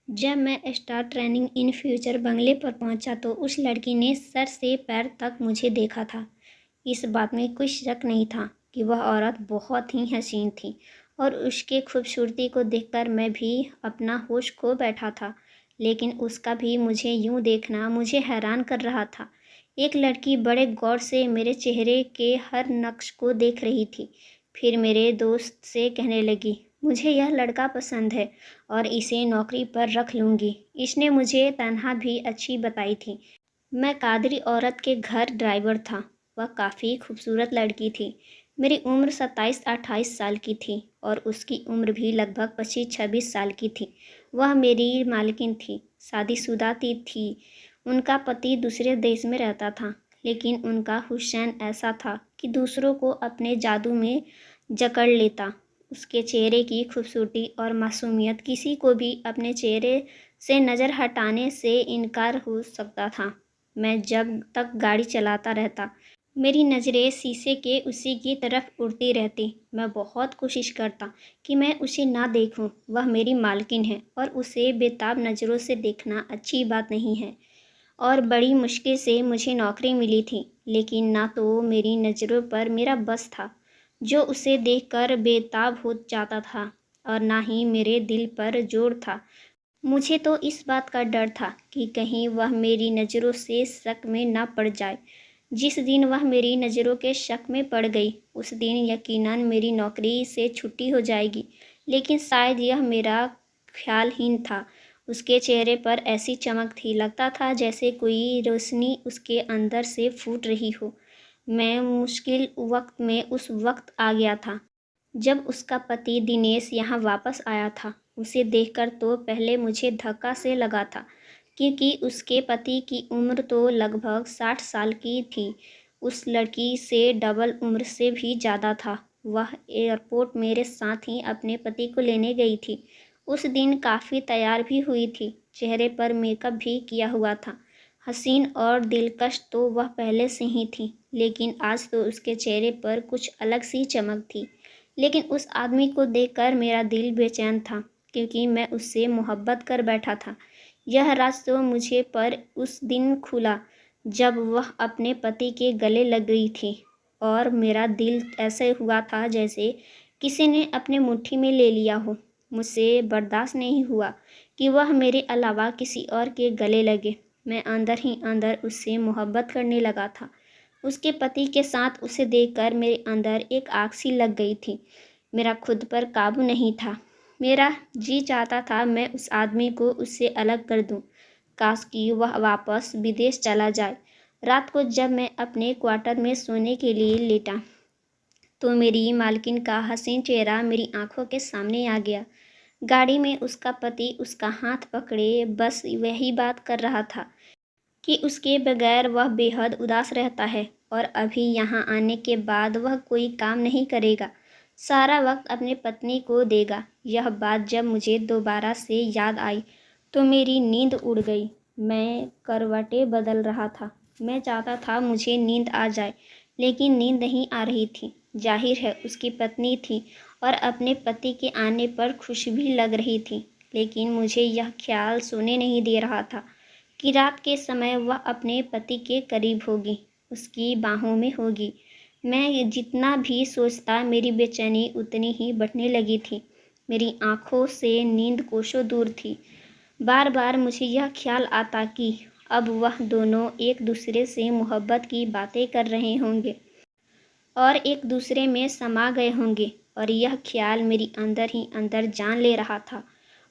जब मैं star training in future बंगले पर पहुंचा तो उस लड़की ने सर से पैर तक मुझे देखा था। इस बात में कोई शक नहीं था कि वह औरत बहुत ही हसीन थी और उसके खूबसूरती को देखकर मैं भी अपना होश खो बैठा था। लेकिन उसका भी मुझे यूं देखना मुझे हैरान कर रहा था। एक लड़की बड़े गौर से मेरे चेहरे के हर नक्श को देख रही थी। फिर मेरे दोस्त से कहने लगी, मुझे यह लड़का पसंद है और इसे नौकरी पर रख लूँगी। इसने मुझे तनहा भी अच्छी बताई थी। मैं कादरी औरत के घर ड्राइवर था। वह काफ़ी खूबसूरत लड़की थी। मेरी उम्र 27-28 साल की थी और उसकी उम्र भी लगभग 25-26 साल की थी। वह मेरी मालकिन थी, शादीशुदा थी। उनका पति दूसरे देश में रहता था, लेकिन उनका हुस्न ऐसा था कि दूसरों को अपने जादू में जकड़ लेता। उसके चेहरे की खूबसूरती और मासूमियत किसी को भी अपने चेहरे से नज़र हटाने से इनकार हो सकता था। मैं जब तक गाड़ी चलाता रहता, मेरी नज़रें शीशे के उसी की तरफ उड़ती रहती। मैं बहुत कोशिश करता कि मैं उसे ना देखूं। वह मेरी मालकिन है और उसे बेताब नज़रों से देखना अच्छी बात नहीं है। और बड़ी मुश्किल से मुझे नौकरी मिली थी, लेकिन ना तो मेरी नज़रों पर मेरा बस था, जो उसे देखकर बेताब हो जाता था, और ना ही मेरे दिल पर जोर था। मुझे तो इस बात का डर था कि कहीं वह मेरी नज़रों से शक में ना पड़ जाए। जिस दिन वह मेरी नज़रों के शक में पड़ गई, उस दिन यकीनन मेरी नौकरी से छुट्टी हो जाएगी। लेकिन शायद यह मेरा ख्यालहीन था। उसके चेहरे पर ऐसी चमक थी, लगता था जैसे कोई रोशनी उसके अंदर से फूट रही हो। मैं मुश्किल वक्त में उस वक्त आ गया था जब उसका पति दिनेश यहाँ वापस आया था। उसे देखकर तो पहले मुझे धक्का से लगा था, क्योंकि उसके पति की उम्र तो लगभग 60 साल की थी। उस लड़की से डबल उम्र से भी ज़्यादा था। वह एयरपोर्ट मेरे साथ ही अपने पति को लेने गई थी। उस दिन काफ़ी तैयार भी हुई थी, चेहरे पर मेकअप भी किया हुआ था। हसीन और दिलकश तो वह पहले से ही थी, लेकिन आज तो उसके चेहरे पर कुछ अलग सी चमक थी। लेकिन उस आदमी को देखकर मेरा दिल बेचैन था, क्योंकि मैं उससे मोहब्बत कर बैठा था। यह राज तो मुझे पर उस दिन खुला जब वह अपने पति के गले लग गई थी, और मेरा दिल ऐसे हुआ था जैसे किसी ने अपने मुट्ठी में ले लिया हो। मुझसे बर्दाश्त नहीं हुआ कि वह मेरे अलावा किसी और के गले लगे। मैं अंदर ही अंदर उससे मोहब्बत करने लगा था। उसके पति के साथ उसे देखकर मेरे अंदर एक आग सी लग गई थी। मेरा खुद पर काबू नहीं था। मेरा जी चाहता था मैं उस आदमी को उससे अलग कर दूं। काश कि वह वापस विदेश चला जाए। रात को जब मैं अपने क्वार्टर में सोने के लिए लेटा, तो मेरी मालकिन का हसीन चेहरा मेरी आंखों के सामने आ गया। गाड़ी में उसका पति उसका हाथ पकड़े बस वही बात कर रहा था कि उसके बगैर वह बेहद उदास रहता है, और अभी यहाँ आने के बाद वह कोई काम नहीं करेगा, सारा वक्त अपने पत्नी को देगा। यह बात जब मुझे दोबारा से याद आई तो मेरी नींद उड़ गई। मैं करवटें बदल रहा था। मैं चाहता था मुझे नींद आ जाए, लेकिन नींद नहीं आ रही थी। जाहिर है उसकी पत्नी थी और अपने पति के आने पर खुश भी लग रही थी, लेकिन मुझे यह ख्याल सोने नहीं दे रहा था कि रात के समय वह अपने पति के करीब होगी, उसकी बाहों में होगी। मैं जितना भी सोचता, मेरी बेचैनी उतनी ही बढ़ने लगी थी। मेरी आंखों से नींद कोसों दूर थी। बार बार मुझे यह ख्याल आता कि अब वह दोनों एक दूसरे से मोहब्बत की बातें कर रहे होंगे और एक दूसरे में समा गए होंगे, और यह ख्याल मेरी अंदर ही अंदर जान ले रहा था।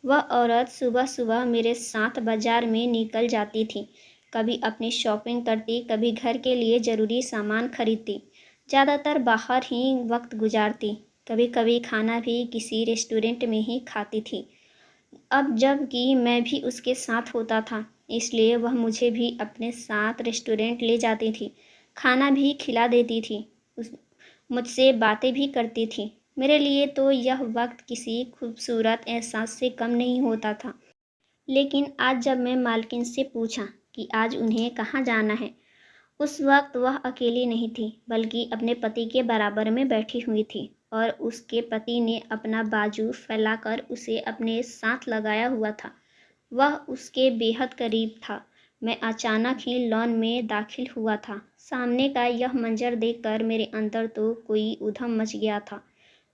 वह औरत सुबह सुबह मेरे साथ बाजार में निकल जाती थी, कभी अपनी शॉपिंग करती, कभी घर के लिए ज़रूरी सामान खरीदती। ज़्यादातर बाहर ही वक्त गुजारती, कभी कभी खाना भी किसी रेस्टोरेंट में ही खाती थी। अब जबकि मैं भी उसके साथ होता था, इसलिए वह मुझे भी अपने साथ रेस्टोरेंट ले जाती थी, खाना भी खिला देती थी, उस मुझसे बातें भी करती थी। मेरे लिए तो यह वक्त किसी खूबसूरत एहसास से कम नहीं होता था। लेकिन आज जब मैं मालकिन से पूछा कि आज उन्हें कहाँ जाना है, उस वक्त वह अकेली नहीं थी, बल्कि अपने पति के बराबर में बैठी हुई थी, और उसके पति ने अपना बाजू फैलाकर उसे अपने साथ लगाया हुआ था। वह उसके बेहद करीब था। मैं अचानक ही लॉन में दाखिल हुआ था। सामने का यह मंजर देखकर मेरे अंदर तो कोई ऊधम मच गया था।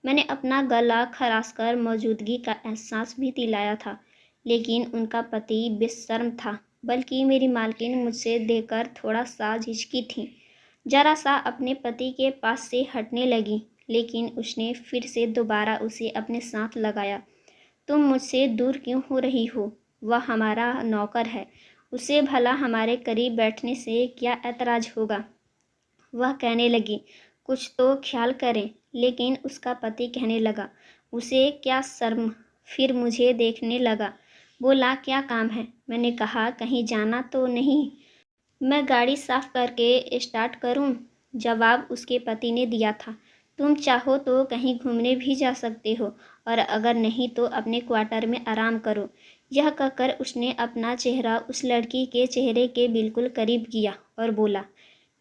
मैंने अपना गला खराशकर मौजूदगी का एहसास भी दिलाया था, लेकिन उनका पति बेशर्म था, बल्कि मेरी मालकिन मुझसे देखकर थोड़ा सा झिझकी थी। जरा सा अपने पति के पास से हटने लगी, लेकिन उसने फिर से दोबारा उसे अपने साथ लगाया। तुम मुझसे दूर क्यों हो रही हो? वह हमारा नौकर है, उसे भला हमारे करीब बैठने से क्या ऐतराज होगा? वह कहने लगी, कुछ तो ख्याल करें। लेकिन उसका पति कहने लगा, उसे क्या शर्म? फिर मुझे देखने लगा, बोला, क्या काम है? मैंने कहा, कहीं जाना तो नहीं? मैं गाड़ी साफ करके स्टार्ट करूं? जवाब उसके पति ने दिया था, तुम चाहो तो कहीं घूमने भी जा सकते हो, और अगर नहीं तो अपने क्वार्टर में आराम करो। यह कहकर उसने अपना चेहरा उस लड़की के चेहरे के बिल्कुल करीब किया और बोला,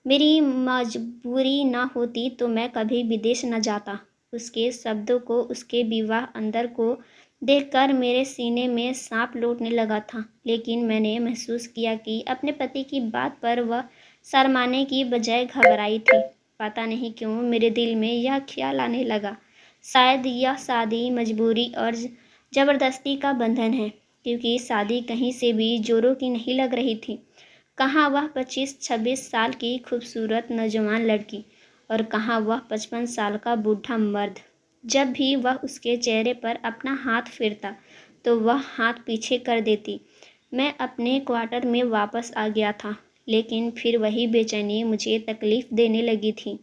मेरी मजबूरी ना होती तो मैं कभी विदेश न जाता। उसके शब्दों को, उसके विवाह अंदर को देखकर मेरे सीने में सांप लौटने लगा था, लेकिन मैंने महसूस किया कि अपने पति की बात पर वह शर्माने की बजाय घबराई थी। पता नहीं क्यों मेरे दिल में यह ख्याल आने लगा, शायद यह शादी मजबूरी और ज़बरदस्ती का बंधन है, क्योंकि शादी कहीं से भी जोरों की नहीं लग रही थी। कहाँ वह 25-26 साल की खूबसूरत नौजवान लड़की, और कहाँ वह 55 साल का बूढ़ा मर्द। जब भी वह उसके चेहरे पर अपना हाथ फेरता तो वह हाथ पीछे कर देती। मैं अपने क्वार्टर में वापस आ गया था, लेकिन फिर वही बेचैनी मुझे तकलीफ़ देने लगी थी।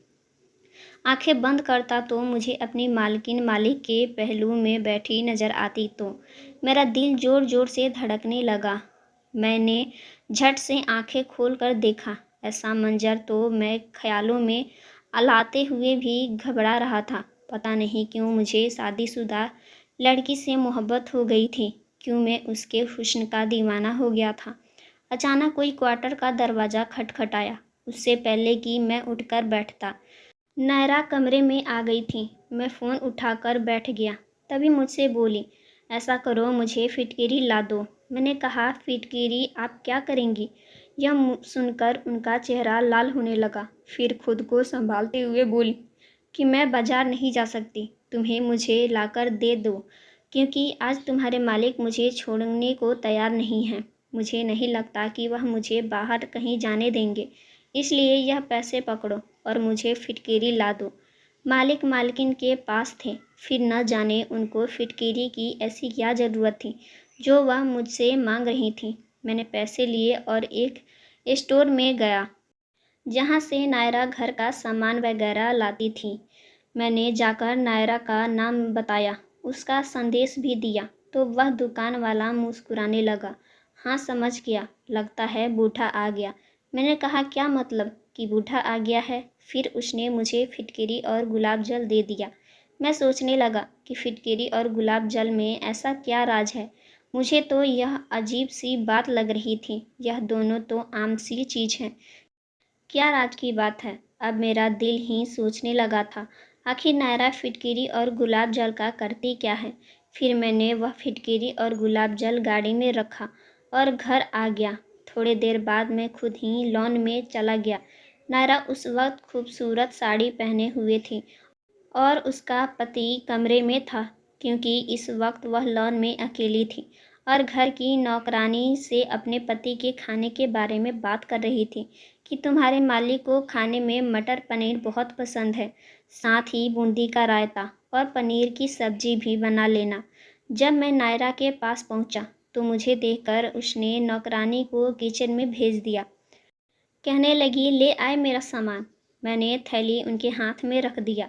आंखें बंद करता तो मुझे अपनी मालकिन मालिक के पहलू में बैठी नज़र आती तो मेरा दिल ज़ोर ज़ोर से धड़कने लगा। मैंने झट से आंखें खोलकर देखा। ऐसा मंजर तो मैं ख्यालों में अलाते हुए भी घबरा रहा था। पता नहीं क्यों मुझे शादीशुदा लड़की से मोहब्बत हो गई थी, क्यों मैं उसके हुस्न का दीवाना हो गया था। अचानक कोई क्वार्टर का दरवाज़ा खटखटाया। उससे पहले कि मैं उठकर बैठता, नायरा कमरे में आ गई थी। मैं फ़ोन उठाकर बैठ गया। तभी मुझसे बोली, ऐसा करो, मुझे फिटकिरी ला दो। मैंने कहा, फिटकिरी आप क्या करेंगी? यह सुनकर उनका चेहरा लाल होने लगा। फिर खुद को संभालते हुए बोली कि मैं बाजार नहीं जा सकती, तुम्हें मुझे लाकर दे दो, क्योंकि आज तुम्हारे मालिक मुझे छोड़ने को तैयार नहीं हैं। मुझे नहीं लगता कि वह मुझे बाहर कहीं जाने देंगे, इसलिए यह पैसे पकड़ो और मुझे फिटकिरी ला दो। मालिक मालकिन के पास थे, फिर न जाने उनको फिटकिरी की ऐसी क्या ज़रूरत थी जो वह मुझसे मांग रही थी। मैंने पैसे लिए और एक स्टोर में गया, जहाँ से नायरा घर का सामान वगैरह लाती थी। मैंने जाकर नायरा का नाम बताया, उसका संदेश भी दिया, तो वह दुकान वाला मुस्कुराने लगा। हाँ, समझ गया, लगता है बूढ़ा आ गया। मैंने कहा, क्या मतलब कि बूढ़ा आ गया है? फिर उसने मुझे फिटकिरी और गुलाब जल दे दिया। मैं सोचने लगा कि फिटकिरी और गुलाब जल में ऐसा क्या राज है। मुझे तो यह अजीब सी बात लग रही थी। यह दोनों तो आम सी चीज़ हैं, क्या राज की बात है? अब मेरा दिल ही सोचने लगा था, आखिर नायरा फिटकिरी और गुलाब जल का करती क्या है? फिर मैंने वह फिटकिरी और गुलाब जल गाड़ी में रखा और घर आ गया। थोड़ी देर बाद मैं खुद ही लॉन में चला गया। नायरा उस वक्त खूबसूरत साड़ी पहने हुए थी और उसका पति कमरे में था, क्योंकि इस वक्त वह लॉन में अकेली थी और घर की नौकरानी से अपने पति के खाने के बारे में बात कर रही थी कि तुम्हारे मालिक को खाने में मटर पनीर बहुत पसंद है, साथ ही बूंदी का रायता और पनीर की सब्जी भी बना लेना। जब मैं नायरा के पास पहुंचा तो मुझे देखकर उसने नौकरानी को किचन में भेज दिया। कहने लगी, ले आए मेरा सामान। मैंने थैली उनके हाथ में रख दिया,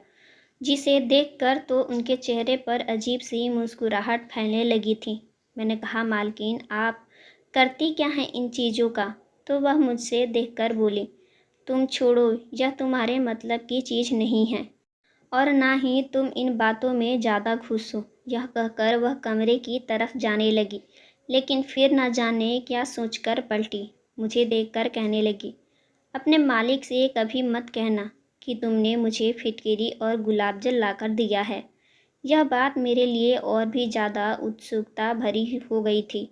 जिसे देखकर तो उनके चेहरे पर अजीब सी मुस्कुराहट फैलने लगी थी। मैंने कहा, मालकिन आप करती क्या हैं इन चीज़ों का? तो वह मुझसे देखकर बोली, तुम छोड़ो, यह तुम्हारे मतलब की चीज़ नहीं है और ना ही तुम इन बातों में ज़्यादा घुसो। यह कहकर वह कमरे की तरफ जाने लगी, लेकिन फिर न जाने क्या सोचकर पलटी। मुझे देखकर कहने लगी, अपने मालिक से कभी मत कहना कि तुमने मुझे फिटकिरी और गुलाब जल लाकर दिया है। यह बात मेरे लिए और भी ज़्यादा उत्सुकता भरी हो गई थी।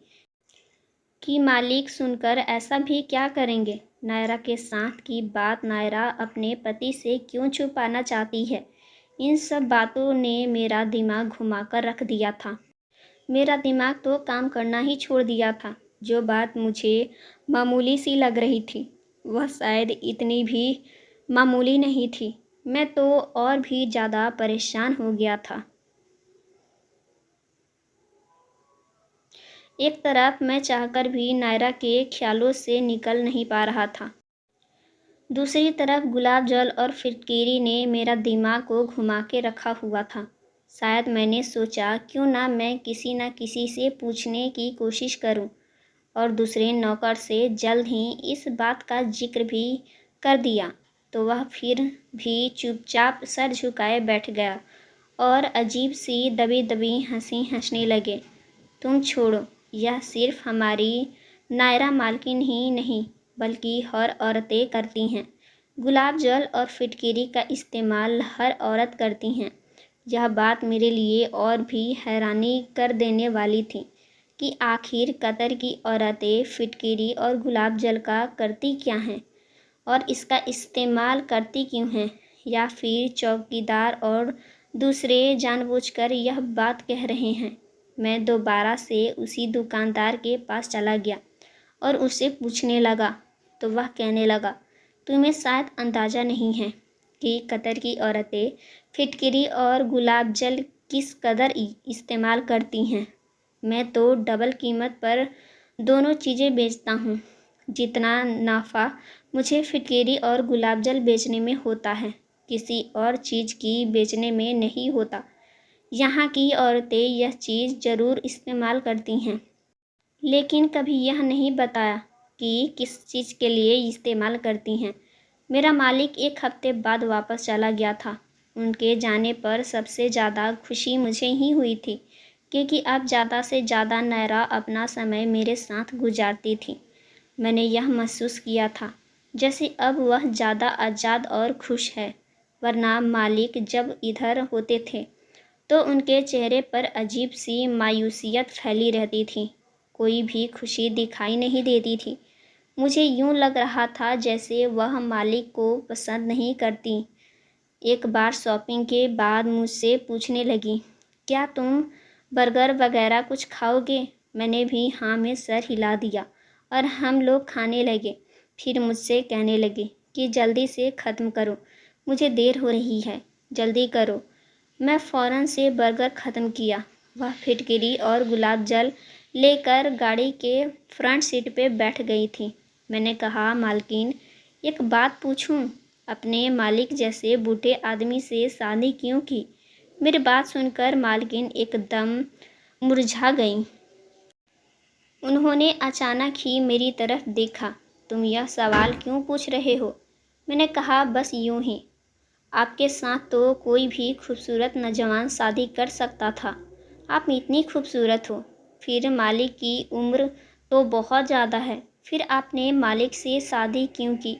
कि मालिक सुनकर ऐसा भी क्या करेंगे। नायरा के साथ की बात नायरा अपने पति से क्यों छुपाना चाहती है। इन सब बातों ने मेरा दिमाग घुमाकर रख दिया था। मेरा दिमाग तो काम करना ही छोड़ दिया था। जो बात मुझे मामूली सी लग रही थी वह शायद इतनी भी मामूली नहीं थी। मैं तो और भी ज़्यादा परेशान हो गया था। एक तरफ मैं चाहकर भी नायरा के ख्यालों से निकल नहीं पा रहा था। दूसरी तरफ गुलाब जल और फिटकीरी ने मेरा दिमाग को घुमा के रखा हुआ था। शायद मैंने सोचा क्यों ना मैं किसी न किसी से पूछने की कोशिश करूं और दूसरे नौकर से जल्द ही इस बात का जिक्र भी कर दिया तो वह फिर भी चुपचाप सर झुकाए बैठ गया और अजीब सी दबी दबी हंसी हंसने लगे। तुम छोड़ो, यह सिर्फ हमारी नायरा मालकिन ही नहीं बल्कि हर औरतें करती हैं। गुलाब जल और फिटकिरी का इस्तेमाल हर औरत करती हैं। यह बात मेरे लिए और भी हैरानी कर देने वाली थी कि आखिर कतर की औरतें फिटकिरी और गुलाब जल का करती क्या हैं और इसका इस्तेमाल करती क्यों हैं, या फिर चौकीदार और दूसरे जानबूझकर यह बात कह रहे हैं। मैं दोबारा से उसी दुकानदार के पास चला गया और उससे पूछने लगा तो वह कहने लगा, तुम्हें शायद अंदाज़ा नहीं है कि कतर की औरतें फिटकिरी और गुलाब जल किस कदर इस्तेमाल करती हैं। मैं तो डबल कीमत पर दोनों चीज़ें बेचता हूँ। जितना नाफ़ा मुझे फिटकिरी और गुलाब जल बेचने में होता है किसी और चीज़ की बेचने में नहीं होता। यहाँ की औरतें यह चीज़ ज़रूर इस्तेमाल करती हैं, लेकिन कभी यह नहीं बताया कि किस चीज़ के लिए इस्तेमाल करती हैं। मेरा मालिक एक हफ्ते बाद वापस चला गया था। उनके जाने पर सबसे ज़्यादा खुशी मुझे ही हुई थी क्योंकि अब ज़्यादा से ज़्यादा नायरा अपना समय मेरे साथ गुजारती थी। मैंने यह महसूस किया था जैसे अब वह ज़्यादा आज़ाद और खुश है, वरना मालिक जब इधर होते थे तो उनके चेहरे पर अजीब सी मायूसियत फैली रहती थी। कोई भी खुशी दिखाई नहीं देती थी। मुझे यूँ लग रहा था जैसे वह मालिक को पसंद नहीं करती। एक बार शॉपिंग के बाद मुझसे पूछने लगी, क्या तुम बर्गर वगैरह कुछ खाओगे। मैंने भी हाँ में सर हिला दिया और हम लोग खाने लगे। फिर मुझसे कहने लगे कि जल्दी से ख़त्म करो, मुझे देर हो रही है, जल्दी करो। मैं फ़ौरन से बर्गर ख़त्म किया। वह फिटकिरी और गुलाब जल लेकर गाड़ी के फ्रंट सीट पे बैठ गई थी। मैंने कहा, मालकिन एक बात पूछूं, अपने मालिक जैसे बूढ़े आदमी से शादी क्यों की। मेरी बात सुनकर मालकिन एकदम मुरझा गई। उन्होंने अचानक ही मेरी तरफ देखा। तुम यह सवाल क्यों पूछ रहे हो। मैंने कहा, बस यूं ही। आपके साथ तो कोई भी खूबसूरत नौजवान शादी कर सकता था। आप इतनी खूबसूरत हो। फिर मालिक की उम्र तो बहुत ज़्यादा है, फिर आपने मालिक से शादी क्यों की।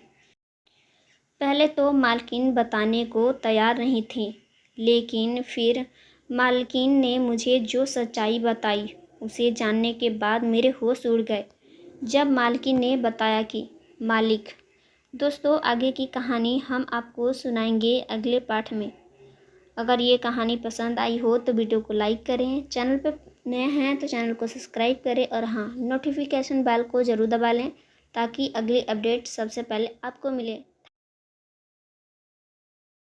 पहले तो मालकिन बताने को तैयार नहीं थी, लेकिन फिर मालकिन ने मुझे जो सच्चाई बताई उसे जानने के बाद मेरे होश उड़ गए। जब मालकिन ने बताया कि मालिक। दोस्तों, आगे की कहानी हम आपको सुनाएंगे अगले पाठ में। अगर ये कहानी पसंद आई हो तो वीडियो को लाइक करें, चैनल पर नए हैं तो चैनल को सब्सक्राइब करें और हाँ, नोटिफिकेशन बेल को ज़रूर दबा लें ताकि अगली अपडेट सबसे पहले आपको मिले।